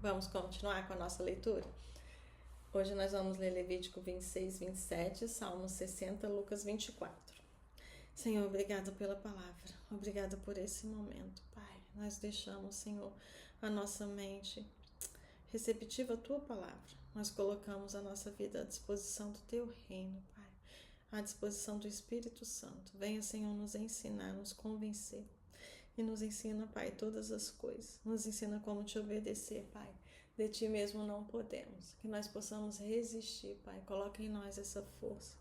Vamos continuar com a nossa leitura? Hoje nós vamos ler Levítico 26, 27, Salmos 60, Lucas 24. Senhor, obrigado pela palavra. Obrigada por esse momento, Pai. Nós deixamos, Senhor, a nossa mente receptiva à Tua palavra. Nós colocamos a nossa vida à disposição do Teu reino, Pai. À disposição do Espírito Santo. Venha, Senhor, nos ensinar, nos convencer. E nos ensina, Pai, todas as coisas. Nos ensina como te obedecer, Pai. De ti mesmo não podemos. Que nós possamos resistir, Pai. Coloca em nós essa força.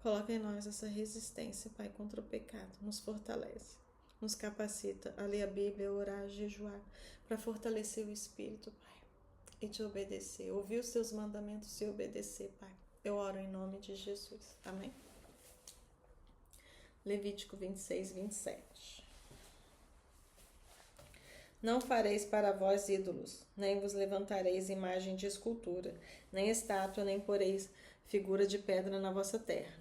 Coloca em nós essa resistência, Pai, contra o pecado. Nos fortalece. Nos capacita a ler a Bíblia, orar, a jejuar. Para fortalecer o Espírito, Pai. E te obedecer. Ouvir os teus mandamentos e obedecer, Pai. Eu oro em nome de Jesus. Amém? Levítico 26, 27. Não fareis para vós ídolos, nem vos levantareis imagem de escultura, nem estátua, nem poreis figura de pedra na vossa terra,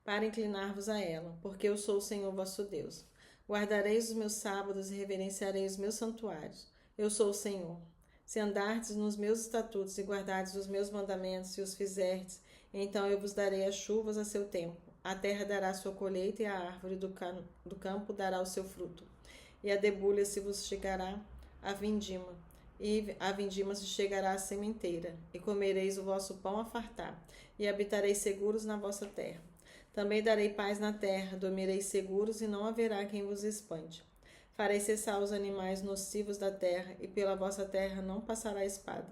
para inclinar-vos a ela, porque eu sou o Senhor vosso Deus. Guardareis os meus sábados e reverenciareis os meus santuários. Eu sou o Senhor. Se andardes nos meus estatutos e guardardes os meus mandamentos e os fizerdes, então eu vos darei as chuvas a seu tempo. A terra dará sua colheita e a árvore do campo dará o seu fruto. E a debulha se vos chegará a vindima, e a vindima se chegará à sementeira, e comereis o vosso pão a fartar, e habitareis seguros na vossa terra. Também darei paz na terra, dormireis seguros, e não haverá quem vos espante. Farei cessar os animais nocivos da terra, e pela vossa terra não passará espada.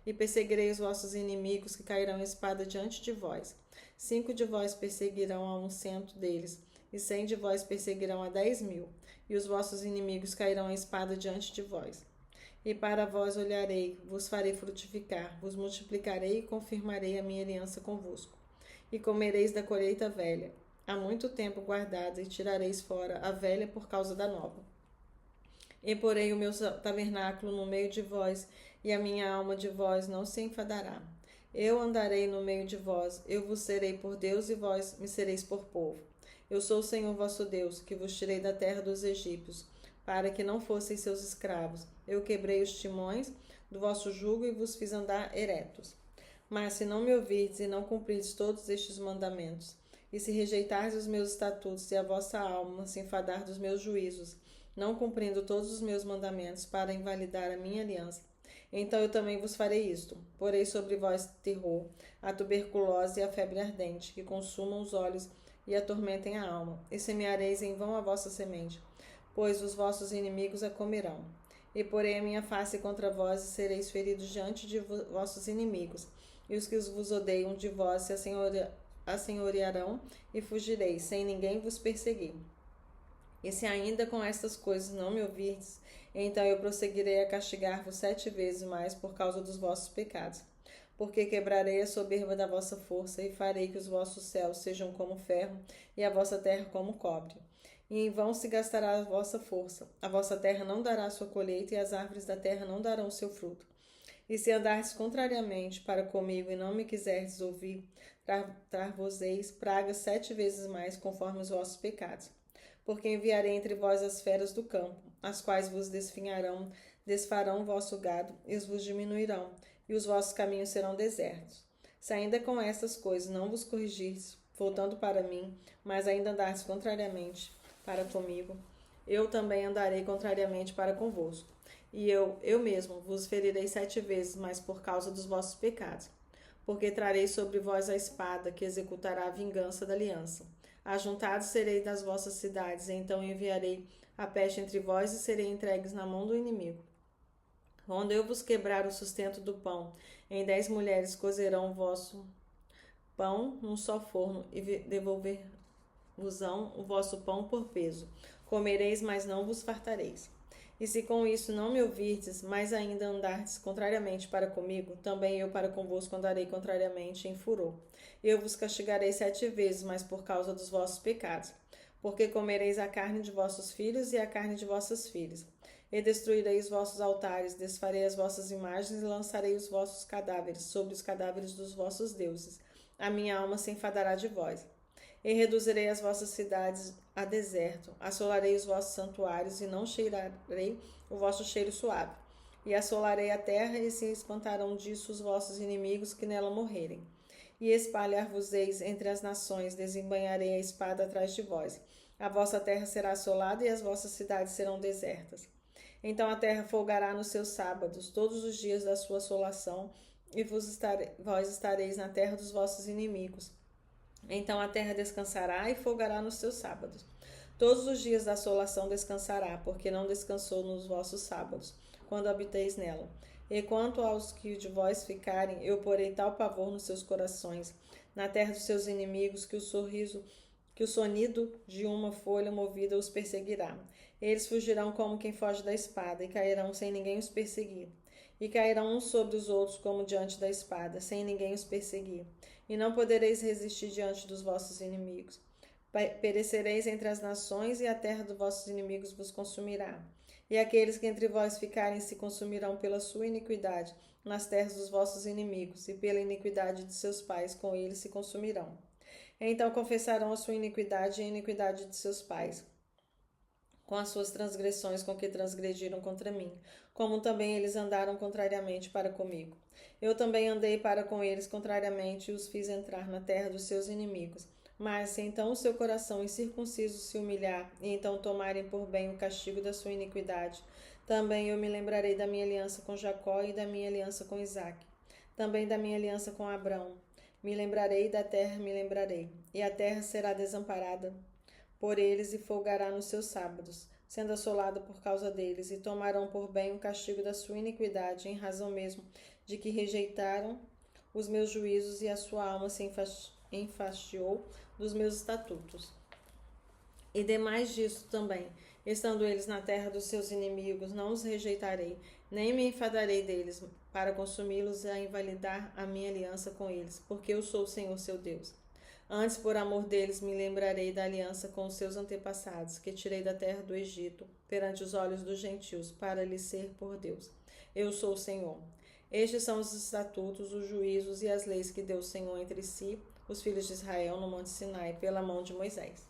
E perseguirei os vossos inimigos, que cairão espada diante de vós. 5 de vós perseguirão a 100 deles, e 100 de vós perseguirão a 10.000, e os vossos inimigos cairão a espada diante de vós. E para vós olharei, vos farei frutificar, vos multiplicarei e confirmarei a minha aliança convosco. E comereis da colheita velha, há muito tempo guardada, e tirareis fora a velha por causa da nova. E porei o meu tabernáculo no meio de vós, e a minha alma de vós não se enfadará. Eu andarei no meio de vós, eu vos serei por Deus, e vós me sereis por povo. Eu sou o Senhor vosso Deus, que vos tirei da terra dos egípcios, para que não fosseis seus escravos. Eu quebrei os timões do vosso jugo e vos fiz andar eretos. Mas se não me ouvirdes e não cumprirdes todos estes mandamentos, e se rejeitardes os meus estatutos e a vossa alma se enfadar dos meus juízos, não cumprindo todos os meus mandamentos para invalidar a minha aliança, então eu também vos farei isto. Porei sobre vós terror, a tuberculose e a febre ardente, que consumam os olhos e atormentem a alma, e semeareis em vão a vossa semente, pois os vossos inimigos a comerão. E porei a minha face contra vós, e sereis feridos diante de vossos inimigos, e os que vos odeiam de vós se assenhorearão, e fugireis, sem ninguém vos perseguir. E se ainda com estas coisas não me ouvirdes, então eu prosseguirei a castigar-vos 7 vezes mais por causa dos vossos pecados. Porque quebrarei a soberba da vossa força, e farei que os vossos céus sejam como ferro, e a vossa terra como cobre. E em vão se gastará a vossa força. A vossa terra não dará sua colheita, e as árvores da terra não darão seu fruto. E se andardes contrariamente para comigo, e não me quiserdes ouvir, trar-vos-eis pragas 7 vezes mais, conforme os vossos pecados. Porque enviarei entre vós as feras do campo, as quais vos desfinharão, desfarão o vosso gado, e os vos diminuirão, e os vossos caminhos serão desertos. Se ainda com estas coisas não vos corrigirdes, voltando para mim, mas ainda andardes contrariamente para comigo, eu também andarei contrariamente para convosco. E eu mesmo vos ferirei 7 vezes, mas por causa dos vossos pecados. Porque trarei sobre vós a espada, que executará a vingança da aliança. Ajuntados serei das vossas cidades, e então enviarei a peste entre vós, e serei entregues na mão do inimigo. Quando eu vos quebrar o sustento do pão, em 10 mulheres cozerão o vosso pão num só forno, e devolver-vos-ão o vosso pão por peso. Comereis, mas não vos fartareis. E se com isso não me ouvirdes, mas ainda andardes contrariamente para comigo, também eu para convosco andarei contrariamente em furor. Eu vos castigarei 7 vezes, mas por causa dos vossos pecados. Porque comereis a carne de vossos filhos e a carne de vossas filhas. E destruirei os vossos altares, desfarei as vossas imagens e lançarei os vossos cadáveres sobre os cadáveres dos vossos deuses. A minha alma se enfadará de vós. E reduzirei as vossas cidades a deserto, assolarei os vossos santuários e não cheirarei o vosso cheiro suave. E assolarei a terra, e se espantarão disso os vossos inimigos que nela morrerem. E espalhar-vos-eis entre as nações, desembainharei a espada atrás de vós. A vossa terra será assolada, e as vossas cidades serão desertas. Então a terra folgará nos seus sábados, todos os dias da sua assolação, e vós estareis na terra dos vossos inimigos. Então a terra descansará e folgará nos seus sábados. Todos os dias da assolação descansará, porque não descansou nos vossos sábados, quando habiteis nela. E quanto aos que de vós ficarem, eu porei tal pavor nos seus corações, na terra dos seus inimigos, que o sonido de uma folha movida os perseguirá. Eles fugirão como quem foge da espada, e cairão sem ninguém os perseguir. E cairão uns sobre os outros como diante da espada, sem ninguém os perseguir. E não podereis resistir diante dos vossos inimigos. Perecereis entre as nações, e a terra dos vossos inimigos vos consumirá. E aqueles que entre vós ficarem se consumirão pela sua iniquidade nas terras dos vossos inimigos, e pela iniquidade de seus pais com eles se consumirão. Então confessarão a sua iniquidade e a iniquidade de seus pais, com as suas transgressões com que transgrediram contra mim, como também eles andaram contrariamente para comigo. Eu também andei para com eles contrariamente e os fiz entrar na terra dos seus inimigos. Mas se então o seu coração incircunciso se humilhar, e então tomarem por bem o castigo da sua iniquidade, também eu me lembrarei da minha aliança com Jacó e da minha aliança com Isaque, também da minha aliança com Abrão. Me lembrarei da terra, me lembrarei, e a terra será desamparada por eles e folgará nos seus sábados, sendo assolada por causa deles, e tomarão por bem o castigo da sua iniquidade, em razão mesmo de que rejeitaram os meus juízos, e a sua alma se enfastiou dos meus estatutos. E demais disso também, estando eles na terra dos seus inimigos, não os rejeitarei, nem me enfadarei deles, para consumi-los e a invalidar a minha aliança com eles, porque eu sou o Senhor seu Deus. Antes, por amor deles, me lembrarei da aliança com os seus antepassados, que tirei da terra do Egito, perante os olhos dos gentios, para lhes ser por Deus. Eu sou o Senhor. Estes são os estatutos, os juízos e as leis que deu o Senhor entre si, os filhos de Israel, no monte Sinai, pela mão de Moisés.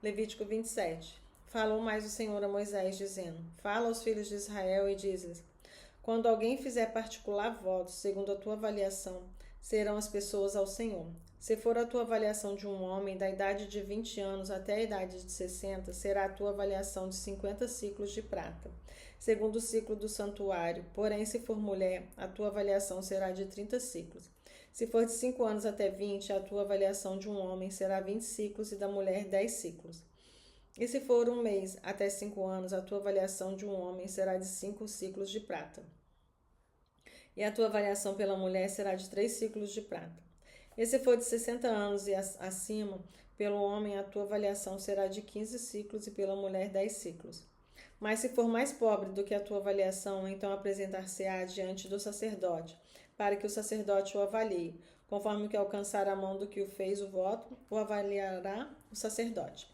Levítico 27. Falou mais o Senhor a Moisés, dizendo: Fala aos filhos de Israel e diz-lhes: Quando alguém fizer particular voto, segundo a tua avaliação, serão as pessoas ao Senhor. Se for a tua avaliação de um homem da idade de 20 anos até a idade de 60, será a tua avaliação de 50 ciclos de prata, segundo o ciclo do santuário. Porém, se for mulher, a tua avaliação será de 30 ciclos. Se for de 5 anos até 20, a tua avaliação de um homem será 20 ciclos e da mulher 10 ciclos. E se for um mês até 5 anos, a tua avaliação de um homem será de 5 ciclos de prata. E a tua avaliação pela mulher será de 3 ciclos de prata. E se for de 60 anos e acima, pelo homem a tua avaliação será de 15 ciclos e pela mulher 10 ciclos. Mas se for mais pobre do que a tua avaliação, então apresentar-se-á diante do sacerdote, para que o sacerdote o avalie. Conforme o que alcançar a mão do que o fez o voto, o avaliará o sacerdote.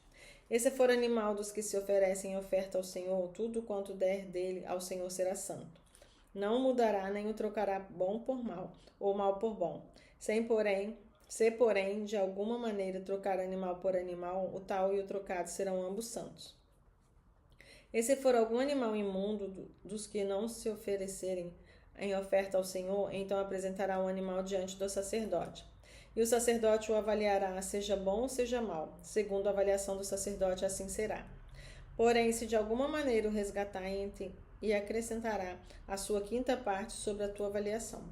E se for animal dos que se oferecem em oferta ao Senhor, tudo quanto der dele ao Senhor será santo. Não mudará nem o trocará bom por mal, ou mal por bom. Se, porém, de alguma maneira trocar animal por animal, o tal e o trocado serão ambos santos. E se for algum animal imundo dos que não se oferecerem em oferta ao Senhor, então apresentará o animal diante do sacerdote. E o sacerdote o avaliará, seja bom ou seja mau. Segundo a avaliação do sacerdote, assim será. Porém, se de alguma maneira o resgatar e acrescentará a sua quinta parte sobre a tua avaliação.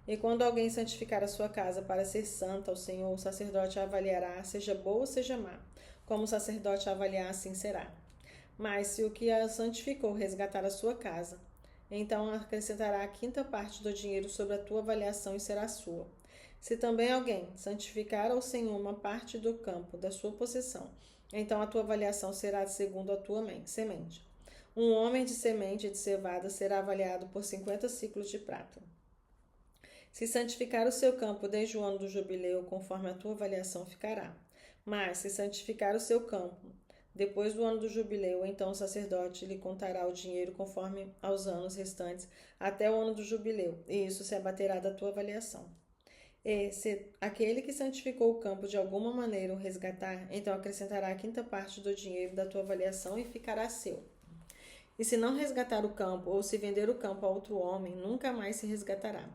E quando alguém santificar a sua casa para ser santa ao Senhor, o sacerdote a avaliará, seja boa ou seja má. Como o sacerdote a avaliar, assim será. Mas se o que a santificou resgatar a sua casa, então acrescentará a quinta parte do dinheiro sobre a tua avaliação e será sua. Se também alguém santificar ao Senhor uma parte do campo da sua possessão, então a tua avaliação será segundo a tua semente. Um homem de semente de cevada será avaliado por 50 ciclos de prata. Se santificar o seu campo desde o ano do jubileu, conforme a tua avaliação ficará. Mas se santificar o seu campo depois do ano do jubileu, então o sacerdote lhe contará o dinheiro conforme aos anos restantes até o ano do jubileu, e isso se abaterá da tua avaliação. E se aquele que santificou o campo de alguma maneira o resgatar, então acrescentará a quinta parte do dinheiro da tua avaliação e ficará seu. E se não resgatar o campo, ou se vender o campo a outro homem, nunca mais se resgatará.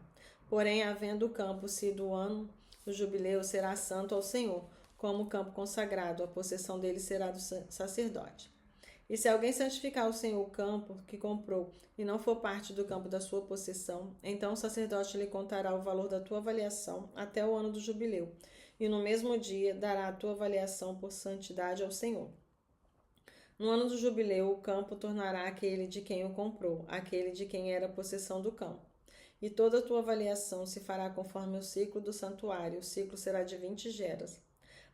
Porém, havendo o campo sido o ano do jubileu, será santo ao Senhor, como campo consagrado, a possessão dele será do sacerdote. E se alguém santificar ao Senhor o campo que comprou, e não for parte do campo da sua possessão, então o sacerdote lhe contará o valor da tua avaliação até o ano do jubileu, e no mesmo dia dará a tua avaliação por santidade ao Senhor. No ano do jubileu, o campo tornará aquele de quem o comprou, aquele de quem era a possessão do campo. E toda a tua avaliação se fará conforme o ciclo do santuário, o ciclo será de 20 geras.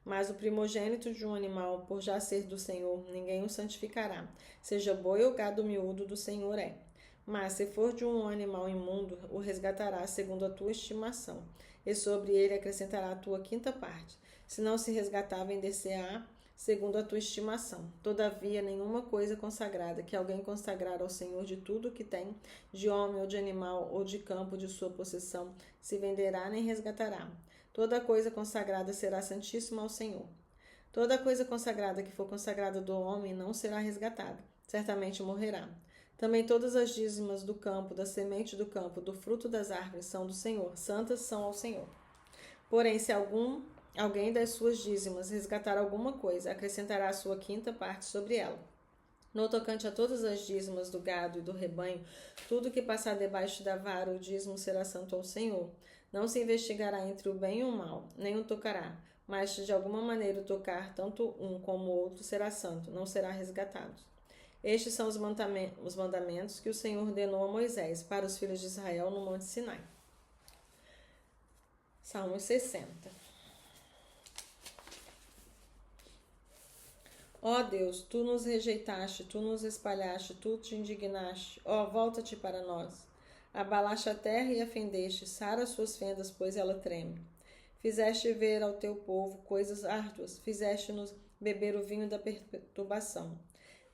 Mas o primogênito de um animal, por já ser do Senhor, ninguém o santificará, seja boi ou gado miúdo, do Senhor é. Mas se for de um animal imundo, o resgatará segundo a tua estimação, e sobre ele acrescentará a tua quinta parte. Se não se resgatar, vender-se-á segundo a tua estimação. Todavia, nenhuma coisa consagrada que alguém consagrar ao Senhor de tudo o que tem, de homem ou de animal ou de campo de sua possessão, se venderá nem resgatará. Toda coisa consagrada será santíssima ao Senhor. Toda coisa consagrada que for consagrada do homem não será resgatada, certamente morrerá. Também todas as dízimas do campo, da semente do campo, do fruto das árvores são do Senhor, santas são ao Senhor. Porém, se alguém das suas dízimas resgatar alguma coisa, acrescentará a sua quinta parte sobre ela. No tocante a todas as dízimas do gado e do rebanho, tudo que passar debaixo da vara, o dízimo será santo ao Senhor. Não se investigará entre o bem e o mal, nem o tocará, mas se de alguma maneira o tocar, tanto um como o outro será santo, não será resgatado. Estes são os mandamentos que o Senhor ordenou a Moisés para os filhos de Israel no Monte Sinai. Salmo 60. Ó Deus, tu nos rejeitaste, tu nos espalhaste, tu te indignaste. Ó, volta-te para nós. Abalaste a terra e a fendeste, sara as suas fendas, pois ela treme. Fizeste ver ao teu povo coisas árduas, fizeste-nos beber o vinho da perturbação.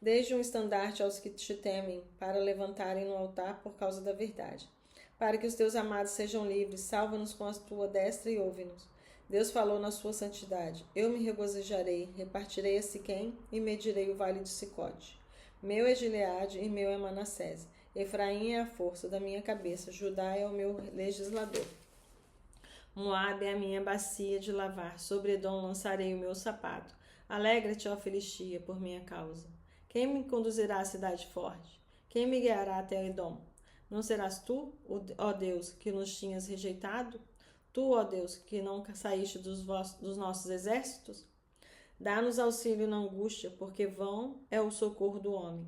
Desde um estandarte aos que te temem, para levantarem no altar por causa da verdade. Para que os teus amados sejam livres, salva-nos com a tua destra e ouve-nos. Deus falou na sua santidade. Eu me regozijarei, repartirei a Siquém e medirei o vale de Sicote. Meu é Gileade e meu é Manassés. Efraim é a força da minha cabeça, Judá é o meu legislador. Moabe é a minha bacia de lavar, sobre Edom lançarei o meu sapato. Alegra-te, ó Filistia, por minha causa. Quem me conduzirá à cidade forte? Quem me guiará até Edom? Não serás tu, ó Deus, que nos tinhas rejeitado? Tu, ó Deus, que não saíste dos nossos exércitos? Dá-nos auxílio na angústia, porque vão é o socorro do homem.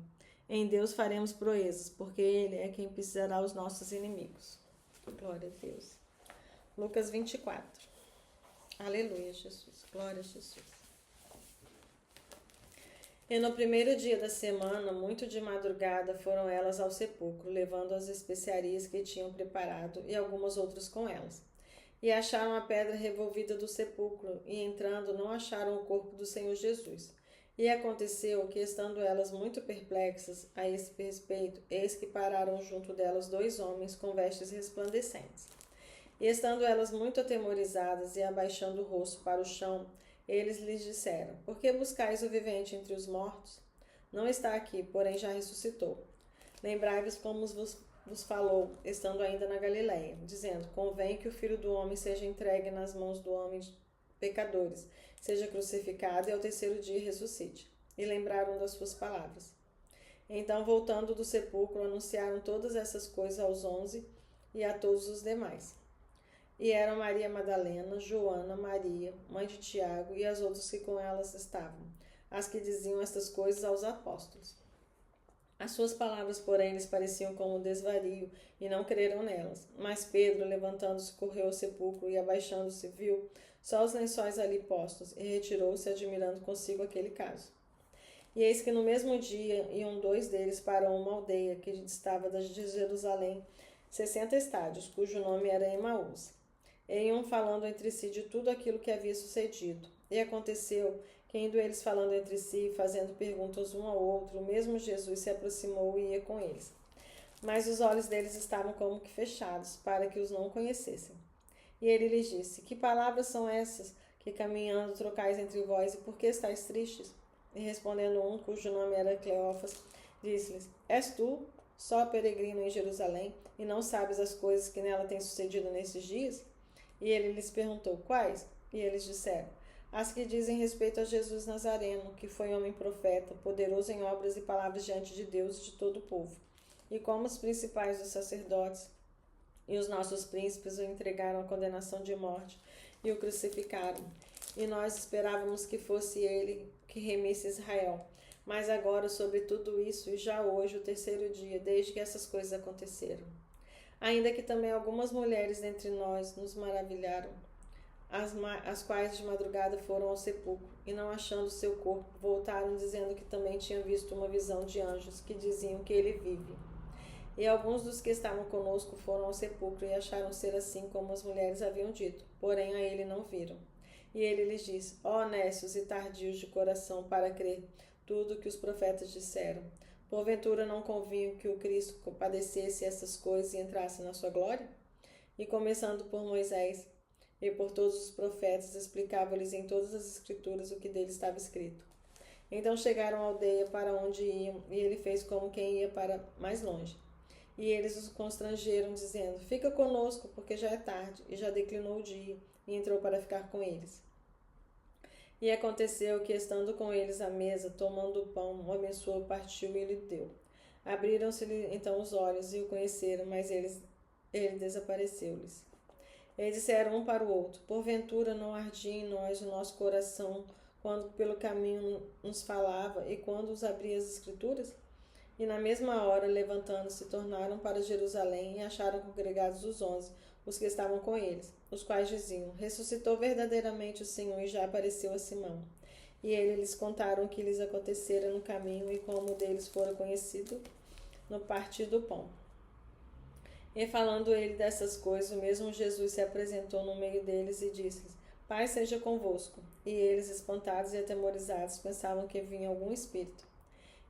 Em Deus faremos proezas, porque Ele é quem pisará os nossos inimigos. Glória a Deus. Lucas 24. Aleluia, Jesus. Glória a Jesus. E no primeiro dia da semana, muito de madrugada, foram elas ao sepulcro, levando as especiarias que tinham preparado e algumas outras com elas. E acharam a pedra revolvida do sepulcro, e entrando não acharam o corpo do Senhor Jesus. E aconteceu que, estando elas muito perplexas a esse respeito, eis que pararam junto delas 2 homens com vestes resplandecentes. E estando elas muito atemorizadas e abaixando o rosto para o chão, eles lhes disseram: Por que buscais o vivente entre os mortos? Não está aqui, porém já ressuscitou. Lembrai-vos como vos falou, estando ainda na Galiléia, dizendo: Convém que o Filho do Homem seja entregue nas mãos do homem pecadores, seja crucificado e ao terceiro dia ressuscite. E lembraram das suas palavras. Então, voltando do sepulcro, anunciaram todas essas coisas aos 11 e a todos os demais. E eram Maria Madalena, Joana, Maria, mãe de Tiago, e as outras que com elas estavam, as que diziam estas coisas aos apóstolos. As suas palavras, porém, lhes pareciam como desvario, e não creram nelas. Mas Pedro, levantando-se, correu ao sepulcro, e abaixando-se, viu só os lençóis ali postos, e retirou-se, admirando consigo aquele caso. E eis que no mesmo dia iam 2 deles para uma aldeia que distava de Jerusalém 60 estádios, cujo nome era Emaús. E iam falando entre si de tudo aquilo que havia sucedido. E aconteceu que, indo eles falando entre si, fazendo perguntas um ao outro, o mesmo Jesus se aproximou e ia com eles. Mas os olhos deles estavam como que fechados, para que os não conhecessem. E ele lhes disse: Que palavras são essas que caminhando trocais entre vós, e por que estáis tristes? E respondendo um, cujo nome era Cleófas, Disse-lhes: És tu só peregrino em Jerusalém e não sabes as coisas que nela têm sucedido nesses dias? E ele lhes perguntou: Quais? E eles disseram: As que dizem respeito a Jesus Nazareno, que foi homem profeta, poderoso em obras e palavras diante de Deus e de todo o povo. E como os principais dos sacerdotes e os nossos príncipes o entregaram à condenação de morte e o crucificaram. E nós esperávamos que fosse ele que remisse Israel. Mas agora, sobre tudo isso, e já hoje, o terceiro dia, desde que essas coisas aconteceram. Ainda que também algumas mulheres dentre nós nos maravilharam, as quais de madrugada foram ao sepulcro, e não achando seu corpo, voltaram dizendo que também tinham visto uma visão de anjos, que diziam que ele vive. E alguns dos que estavam conosco foram ao sepulcro e acharam ser assim como as mulheres haviam dito, porém a ele não viram. E ele lhes disse: Ó nécios e tardios de coração para crer tudo o que os profetas disseram. Porventura não convinha que o Cristo padecesse essas coisas e entrasse na sua glória? E começando por Moisés e por todos os profetas, explicava-lhes em todas as escrituras o que dele estava escrito. Então chegaram à aldeia para onde iam, e ele fez como quem ia para mais longe. E eles os constrangeram, dizendo: Fica conosco, porque já é tarde, e já declinou o dia, e entrou para ficar com eles. E aconteceu que, estando com eles à mesa, tomando o pão, o abençoou, partiu e lhe deu. Abriram-se-lhe então os olhos e o conheceram, mas ele desapareceu-lhes. E disseram um para o outro: Porventura não ardia em nós o nosso coração, quando pelo caminho nos falava, e quando os abria as Escrituras? E na mesma hora, levantando-se, tornaram para Jerusalém e acharam congregados os 11, os que estavam com eles, os quais diziam: Ressuscitou verdadeiramente o Senhor e já apareceu a Simão. E eles lhes contaram o que lhes acontecera no caminho e como deles fora conhecido no partir do pão. E falando ele dessas coisas, o mesmo Jesus se apresentou no meio deles e disse-lhes: Paz seja convosco. E eles, espantados e atemorizados, pensavam que vinha algum espírito.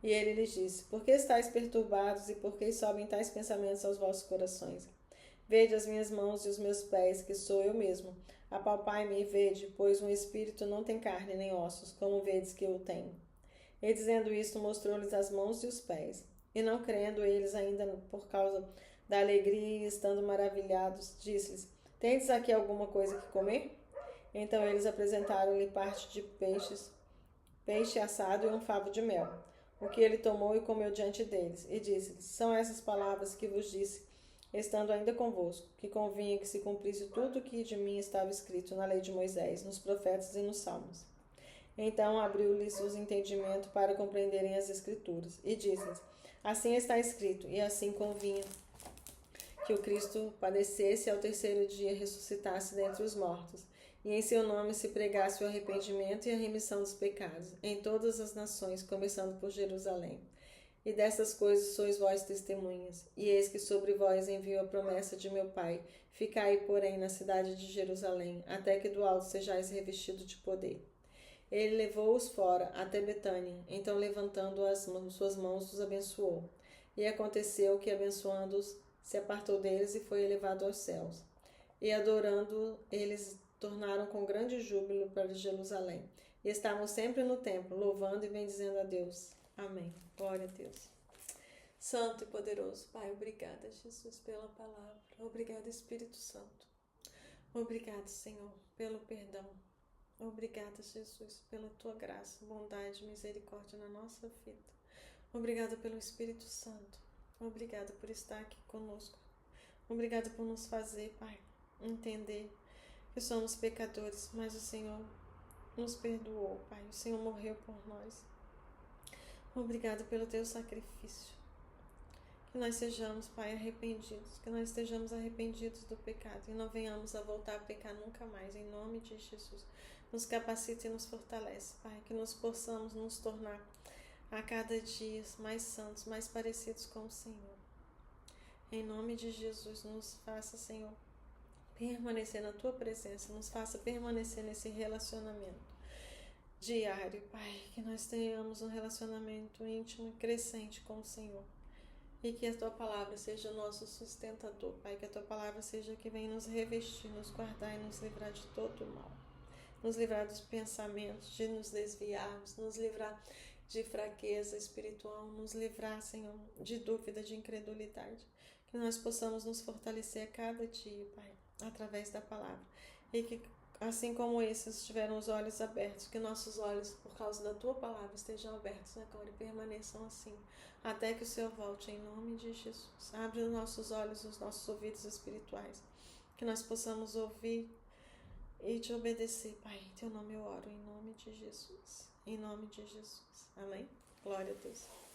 E ele lhes disse: Por que estáis perturbados e por que sobem tais pensamentos aos vossos corações? Vede as minhas mãos e os meus pés, que sou eu mesmo. Apalpai-me e vede, pois um espírito não tem carne nem ossos, como vedes que eu tenho. E dizendo isto, mostrou-lhes as mãos e os pés. E não crendo eles ainda por causa da alegria e estando maravilhados, disse-lhes: Tendes aqui alguma coisa que comer? Então eles apresentaram-lhe parte de peixe assado e um favo de mel, o que ele tomou e comeu diante deles, e disse-lhes: São essas palavras que vos disse, estando ainda convosco, que convinha que se cumprisse tudo o que de mim estava escrito na lei de Moisés, nos profetas e nos salmos. Então abriu-lhes os entendimentos para compreenderem as Escrituras, e disse-lhes: Assim está escrito, e assim convinha que o Cristo padecesse e ao terceiro dia ressuscitasse dentre os mortos, e em seu nome se pregasse o arrependimento e a remissão dos pecados, em todas as nações, começando por Jerusalém. E dessas coisas sois vós testemunhas. E eis que sobre vós envio a promessa de meu Pai. Ficai, porém, na cidade de Jerusalém, até que do alto sejais revestido de poder. Ele levou-os fora, até Betânia. Então, levantando suas mãos, os abençoou. E aconteceu que, abençoando-os, se apartou deles e foi elevado aos céus. E adorando, eles tornaram com grande júbilo para Jerusalém. E estavam sempre no templo, louvando e bendizendo a Deus. Amém. Glória a Deus. Santo e poderoso Pai, obrigada, Jesus, pela palavra. Obrigada, Espírito Santo. Obrigado, Senhor, pelo perdão. Obrigada, Jesus, pela tua graça, bondade e misericórdia na nossa vida. Obrigada pelo Espírito Santo. Obrigada por estar aqui conosco. Obrigada por nos fazer, Pai, entender que somos pecadores, mas o Senhor nos perdoou, Pai. O Senhor morreu por nós. Obrigada pelo teu sacrifício. Que nós sejamos, Pai, arrependidos, que nós estejamos arrependidos do pecado e não venhamos a voltar a pecar nunca mais, em nome de Jesus. Nos capacita e nos fortalece, Pai, que nós possamos nos tornar a cada dia mais santos, mais parecidos com o Senhor. Em nome de Jesus, nos faça, Senhor, permanecer na tua presença, nos faça permanecer nesse relacionamento diário, Pai, que nós tenhamos um relacionamento íntimo e crescente com o Senhor. E que a tua palavra seja o nosso sustentador, Pai, que a tua palavra seja que vem nos revestir, nos guardar e nos livrar de todo o mal. Nos livrar dos pensamentos, de nos desviarmos, nos livrar de fraqueza espiritual, nos livrar, Senhor, de dúvida, de incredulidade. Que nós possamos nos fortalecer a cada dia, Pai, através da palavra. E que, assim como esses tiveram os olhos abertos, que nossos olhos, por causa da Tua palavra, estejam abertos agora e permaneçam assim, até que o Senhor volte, em nome de Jesus. Abre os nossos olhos, os nossos ouvidos espirituais, que nós possamos ouvir e te obedecer, Pai. Em Teu nome eu oro, em nome de Jesus. Em nome de Jesus. Amém? Glória a Deus.